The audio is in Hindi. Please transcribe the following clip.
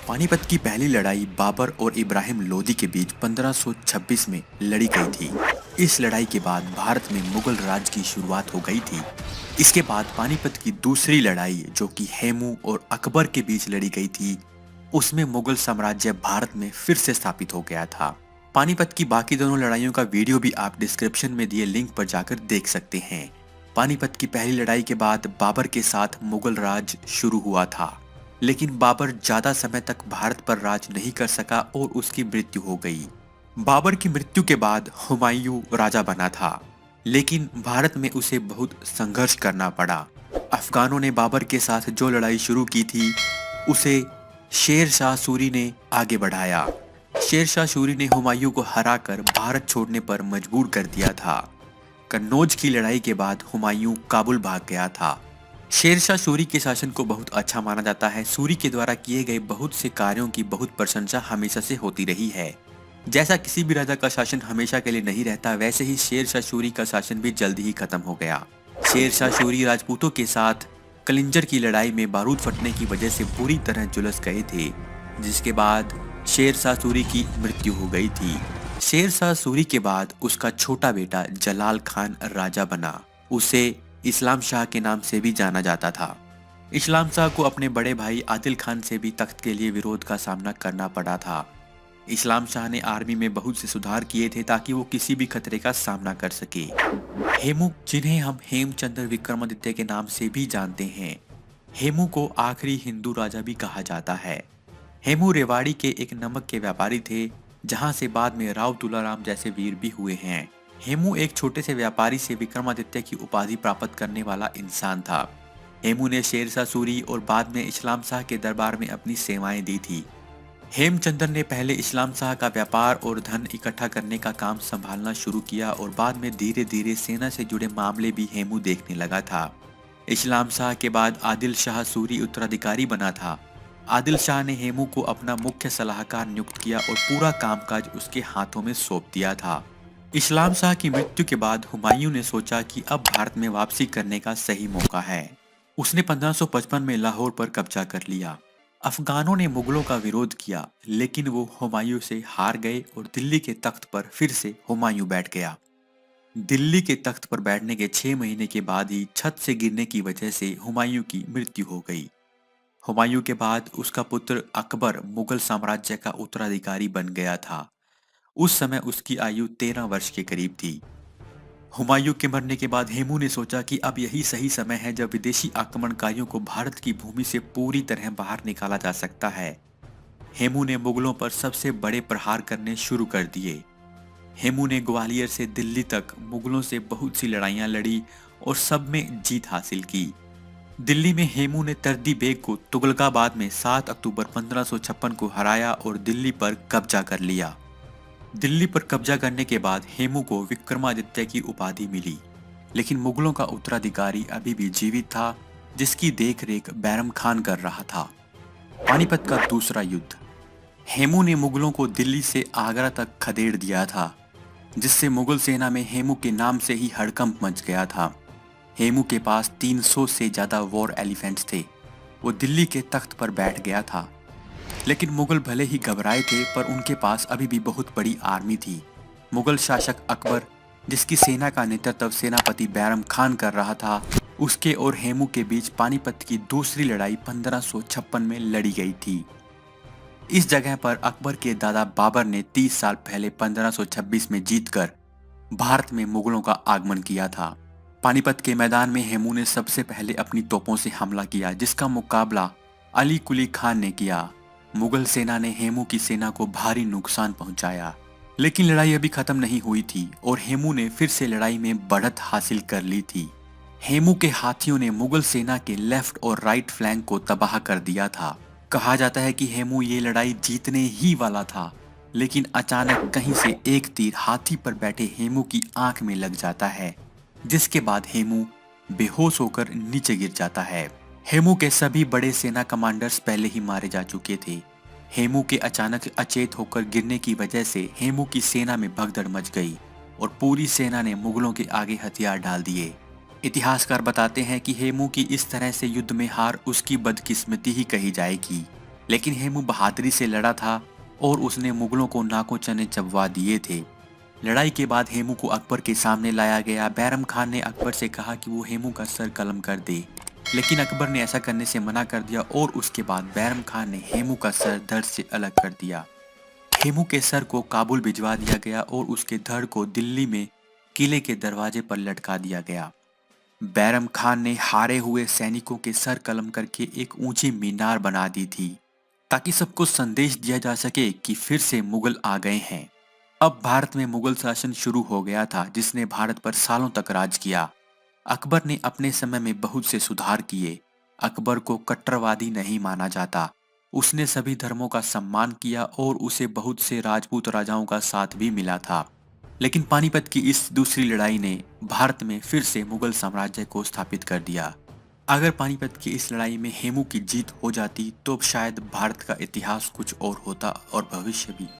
पानीपत की पहली लड़ाई बाबर और इब्राहिम लोदी के बीच 1526 में लड़ी गई थी। इस लड़ाई के बाद भारत में मुगल राज की शुरुआत हो गई थी। इसके बाद पानीपत की दूसरी लड़ाई जो कि हेमू और अकबर के बीच लड़ी गई थी, उसमें मुगल साम्राज्य भारत में फिर से स्थापित हो गया था। पानीपत की बाकी दोनों लड़ाइयों का वीडियो भी आप डिस्क्रिप्शन में दिए लिंक पर जाकर देख सकते हैं। पानीपत की पहली लड़ाई के बाद बाबर के साथ मुगल राज शुरू हुआ था, लेकिन बाबर ज्यादा समय तक भारत पर राज नहीं कर सका और उसकी मृत्यु हो गई। बाबर की मृत्यु के बाद हुमायूं राजा बना था, लेकिन भारत में उसे बहुत संघर्ष करना पड़ा। अफगानों ने बाबर के साथ जो लड़ाई शुरू की थी, उसे शेर शाह सूरी ने आगे बढ़ाया। शेर शाह सूरी ने हुमायूं को हराकर भारत छोड़ने पर मजबूर कर दिया था। कन्नौज की लड़ाई के बाद हुमायूं काबुल भाग गया था। शेरशाह सूरी के शासन को बहुत अच्छा माना जाता है। सूरी के द्वारा किए गए बहुत से कार्यों की बहुत प्रशंसा हमेशा से होती रही है। जैसा किसी भी राजा का शासन हमेशा के लिए नहीं रहता, वैसे ही शेरशाह सूरी का शासन भी जल्दी ही खत्म हो गया। शेरशाह सूरी राजपूतों के साथ कलिंजर की लड़ाई में बारूद फटने की वजह से बुरी तरह झुलस गए थे, जिसके बाद शेरशाह सूरी की मृत्यु हो गई थी। शेरशाह सूरी के बाद उसका छोटा बेटा जलाल खान राजा बना। उसे इस्लाम शाह के नाम से भी जाना जाता था। इस्लाम शाह को अपने बड़े भाई आदिल खान से भी तख्त के लिए विरोध का सामना करना पड़ा था। इस्लाम शाह ने आर्मी में बहुत से सुधार किए थे ताकि वो किसी भी खतरे का सामना कर सके। हेमू, जिन्हें हम हेमचंद्र विक्रमादित्य के नाम से भी जानते हैं, हेमू को आखिरी हिंदू राजा भी कहा जाता है। हेमू रेवाड़ी के एक नमक के व्यापारी थे, जहां से बाद में राव तुलाराम जैसे वीर भी हुए हैं। हेमू एक छोटे से व्यापारी से विक्रमादित्य की उपाधि प्राप्त करने वाला इंसान था। हेमू ने शेरशाह सूरी और बाद में इस्लाम शाह के दरबार में अपनी सेवाएं दी थी। हेमचंद्र ने पहले इस्लाम शाह का व्यापार और धन इकट्ठा करने का काम संभालना शुरू किया और बाद में धीरे धीरे सेना से जुड़े मामले भी हेमू देखने लगा था। इस्लाम शाह के बाद आदिल शाह सूरी उत्तराधिकारी बना था। आदिल शाह ने हेमू को अपना मुख्य सलाहकार नियुक्त किया और पूरा कामकाज उसके हाथों में सौंप दिया था। इस्लाम शाह की मृत्यु के बाद हुमायूं ने सोचा कि अब भारत में वापसी करने का सही मौका है। उसने 1555 में लाहौर पर कब्जा कर लिया। अफगानों ने मुगलों का विरोध किया, लेकिन वो हुमायूं से हार गए और दिल्ली के तख्त पर फिर से हुमायूं बैठ गया। दिल्ली के तख्त पर बैठने के 6 महीने के बाद ही छत से गिरने की वजह से हुमायूं की मृत्यु हो गई। हुमायूं के बाद उसका पुत्र अकबर मुगल साम्राज्य का उत्तराधिकारी बन गया था। उस समय उसकी आयु 13 वर्ष के करीब थी। हुमायूं के मरने के बाद हेमू ने सोचा कि अब यही सही समय है जब विदेशी आक्रमणकारियों को भारत की भूमि से पूरी तरह बाहर निकाला जा सकता है। हेमू ने मुगलों पर सबसे बड़े प्रहार करने शुरू कर दिए। हेमू ने ग्वालियर से दिल्ली तक मुगलों से बहुत सी लड़ाइयां लड़ी और सब में जीत हासिल की। दिल्ली में हेमू ने तर्दी बेग को तुगलकाबाद में 7 अक्टूबर 1556 को हराया और दिल्ली पर कब्जा कर लिया। दिल्ली पर कब्जा करने के बाद हेमू को विक्रमादित्य की उपाधि मिली, लेकिन मुगलों का उत्तराधिकारी अभी भी जीवित था, जिसकी देखरेख बैरम खान कर रहा था। पानीपत का दूसरा युद्ध। हेमू ने मुगलों को दिल्ली से आगरा तक खदेड़ दिया था, जिससे मुगल सेना में हेमू के नाम से ही हड़कंप मच गया था। हेमू के पास 300 से ज्यादा वॉर एलिफेंट्स थे। वो दिल्ली के तख्त पर बैठ गया था, लेकिन मुगल भले ही घबराए थे, पर उनके पास अभी भी बहुत बड़ी आर्मी थी। मुगल शासक अकबर, जिसकी सेना का नेतृत्व सेनापति बैरम खान कर रहा था, उसके और हेमू के बीच पानीपत की दूसरी लड़ाई 1556 में लड़ी गई थी। इस जगह पर अकबर के दादा बाबर ने 30 साल पहले 1526 में जीतकर भारत में मुगलों का आगमन किया था। पानीपत के मैदान में हेमू ने सबसे पहले अपनी तोपों से हमला किया, जिसका मुकाबला अली कुली खान ने किया। मुगल सेना ने हेमू की सेना को भारी नुकसान पहुंचाया, लेकिन लड़ाई अभी खत्म नहीं हुई थी और हेमू ने फिर से लड़ाई में बढ़त हासिल कर ली थी। हेमू के हाथियों ने मुगल सेना के लेफ्ट और राइट फ्लैंक को तबाह कर दिया था। कहा जाता है कि हेमू ये लड़ाई जीतने ही वाला था, लेकिन अचानक कहीं से एक तीर हाथी पर बैठे हेमू की आंख में लग जाता है, जिसके बाद हेमू बेहोश होकर नीचे गिर जाता है। हेमू के सभी बड़े सेना कमांडर्स पहले ही मारे जा चुके थे। हेमू के अचानक अचेत होकर गिरने की वजह से हेमू की सेना में भगदड़ मच गई और पूरी सेना ने मुगलों के आगे हथियार डाल दिए। इतिहासकार बताते हैं कि हेमू की इस तरह से युद्ध में हार उसकी बदकिस्मती ही कही जाएगी। लेकिन हेमू बहादुरी से लड़ा था और उसने मुगलों को नाकों चने चबवा दिए थे। लड़ाई के बाद हेमू को अकबर के सामने लाया गया। बैरम खान ने अकबर से कहा कि वो हेमू का सर कलम कर दे, लेकिन अकबर ने ऐसा करने से मना कर दिया और उसके बाद बैरम खान ने हेमू का सर धड़ से अलग कर दिया। हेमू के सर को काबुल भिजवा दिया गया और उसके धड़ को दिल्ली में किले के दरवाजे पर लटका दिया गया। बैरम खान ने हारे हुए सैनिकों के सर कलम करके एक ऊंची मीनार बना दी थी, ताकि सबको संदेश दिया जा सके कि फिर से मुगल आ गए हैं। अब भारत में मुगल शासन शुरू हो गया था, जिसने भारत पर सालों तक राज किया। अकबर ने अपने समय में बहुत से सुधार किए। अकबर को कट्टरवादी नहीं माना जाता। उसने सभी धर्मों का सम्मान किया और उसे बहुत से राजपूत राजाओं का साथ भी मिला था। लेकिन पानीपत की इस दूसरी लड़ाई ने भारत में फिर से मुगल साम्राज्य को स्थापित कर दिया। अगर पानीपत की इस लड़ाई में हेमू की जीत हो जाती तो शायद भारत का इतिहास कुछ और होता और भविष्य भी।